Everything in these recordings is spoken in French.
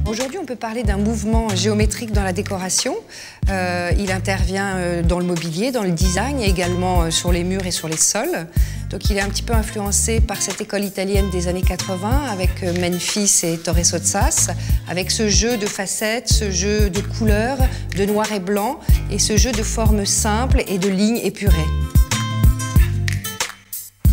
Aujourd'hui, on peut parler d'un mouvement géométrique dans la décoration. Il intervient dans le mobilier, dans le design et également sur les murs et sur les sols. Donc il est un petit peu influencé par cette école italienne des années 80 avec Memphis et Torre Sottsass, avec ce jeu de facettes, ce jeu de couleurs, de noir et blanc et ce jeu de formes simples et de lignes épurées.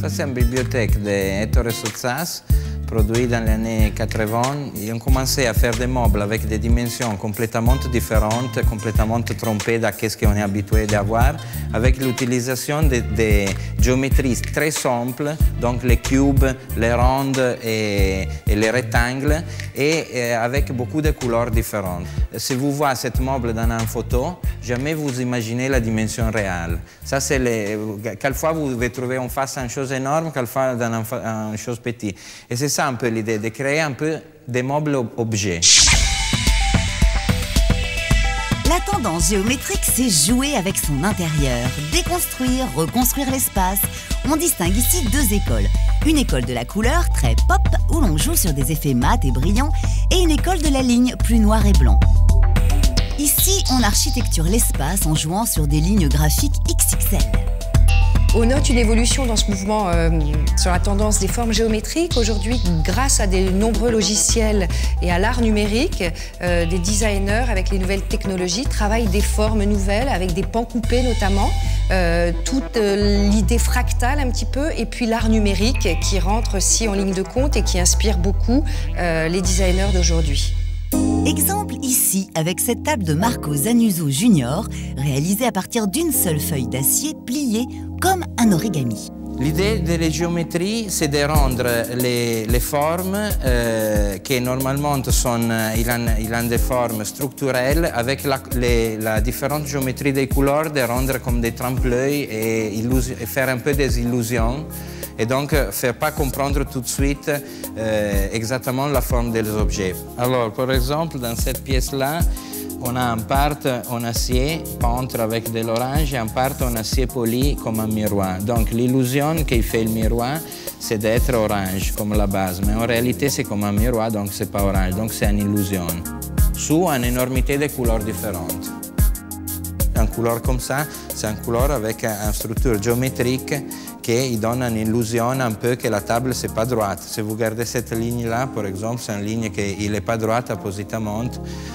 Ça, c'est une bibliothèque de Torre Sottsass, produit dans les années 80. Ils ont commencé à faire des meubles avec des dimensions complètement différentes, complètement trompées de ce qu'on est habitué d'avoir, avec l'utilisation de géométries très simples, donc les cubes, les rondes et les rectangles, et avec beaucoup de couleurs différentes. Si vous voyez ce meuble dans une photo, jamais vous imaginez la dimension réelle. Ça, c'est quelquefois vous devez trouver en face une chose énorme, quelquefois dans une chose petite. Et c'est ça un peu l'idée, de créer un peu des meubles objets. La tendance géométrique, c'est jouer avec son intérieur, déconstruire, reconstruire l'espace. On distingue ici deux écoles. Une école de la couleur, très pop, où l'on joue sur des effets mat et brillants, et une école de la ligne, plus noir et blanc. Ici, on architecture l'espace en jouant sur des lignes graphiques XXL. On note une évolution dans ce mouvement sur la tendance des formes géométriques. Aujourd'hui, grâce à de nombreux logiciels et à l'art numérique, des designers, avec les nouvelles technologies, travaillent des formes nouvelles, avec des pans coupés notamment, toute l'idée fractale un petit peu, et puis l'art numérique qui rentre aussi en ligne de compte et qui inspire beaucoup les designers d'aujourd'hui. Exemple ici avec cette table de Marco Zanuso Junior, réalisée à partir d'une seule feuille d'acier pliée comme un origami. L'idée de la géométrie, c'est de rendre les formes qui normalement ils ont des formes structurelles avec la différente géométrie des couleurs, de rendre comme des trompe-l'œil et faire un peu des illusions. Et donc, faire pas comprendre tout de suite exactement la forme des objets. Alors, par exemple, dans cette pièce-là, on a un part en acier peintre avec de l'orange et un part en acier poli comme un miroir. Donc, l'illusion qui fait le miroir, c'est d'être orange comme la base. Mais en réalité, c'est comme un miroir, donc c'est pas orange. Donc, c'est une illusion. Sous une énormité de couleurs différentes. Une couleur comme ça, c'est une couleur avec une structure géométrique qui donne une illusion un peu que la table c'est pas droite. Si vous regardez cette ligne-là, par exemple, c'est une ligne qui n'est pas droite appositement.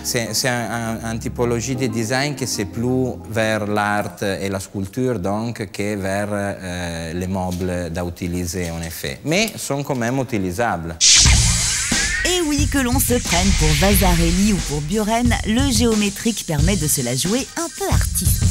C'est une typologie de design qui c'est plus vers l'art et la sculpture donc que vers les meubles à utiliser en effet. Mais sont quand même utilisables. Et oui, que l'on se prenne pour Vasarely ou pour Buren, le géométrique permet de se la jouer un peu artiste.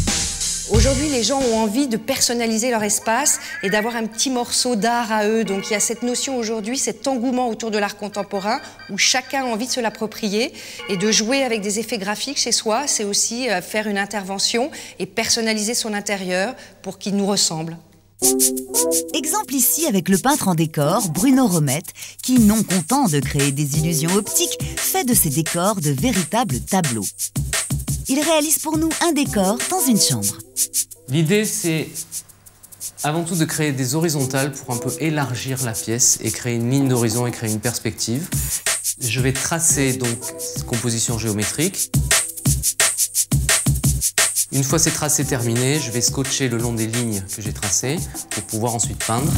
Aujourd'hui, les gens ont envie de personnaliser leur espace et d'avoir un petit morceau d'art à eux. Donc il y a cette notion aujourd'hui, cet engouement autour de l'art contemporain où chacun a envie de se l'approprier et de jouer avec des effets graphiques chez soi. C'est aussi faire une intervention et personnaliser son intérieur pour qu'il nous ressemble. Exemple ici avec le peintre en décor, Bruno Romette, qui, non content de créer des illusions optiques, fait de ses décors de véritables tableaux. Il réalise pour nous un décor dans une chambre. L'idée, c'est avant tout de créer des horizontales pour un peu élargir la pièce et créer une ligne d'horizon et créer une perspective. Je vais tracer donc cette composition géométrique. Une fois ces tracés terminés, je vais scotcher le long des lignes que j'ai tracées pour pouvoir ensuite peindre.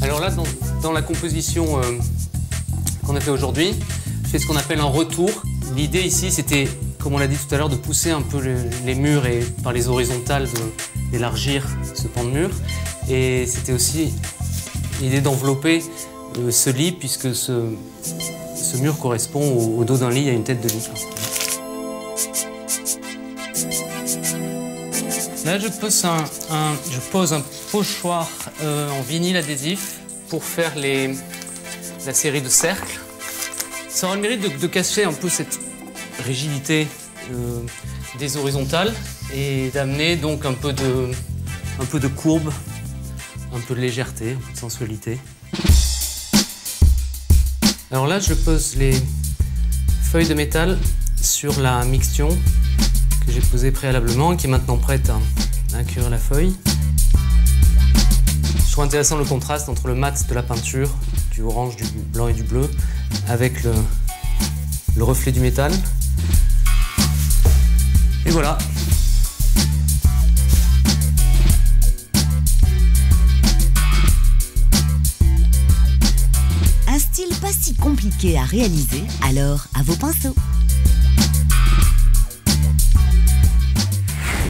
Alors là, dans la composition qu'on a fait aujourd'hui, je fais ce qu'on appelle un retour. L'idée ici, c'était, comme on l'a dit tout à l'heure, de pousser un peu les murs et par les horizontales d'élargir ce pan de mur. Et c'était aussi l'idée d'envelopper ce lit, puisque ce mur correspond au dos d'un lit, à une tête de lit. Là, je pose un pochoir en vinyle adhésif pour faire la série de cercles. Ça aura le mérite de cacher un peu cette rigidité des horizontales et d'amener donc un peu de courbe, un peu de légèreté, un peu de sensualité. Alors là, je pose les feuilles de métal sur la mixtion que j'ai posée préalablement et qui est maintenant prête à cuire la feuille. Je trouve intéressant le contraste entre le mat de la peinture, du orange, du blanc et du bleu, avec le reflet du métal. Et voilà. Un style pas si compliqué à réaliser, alors à vos pinceaux.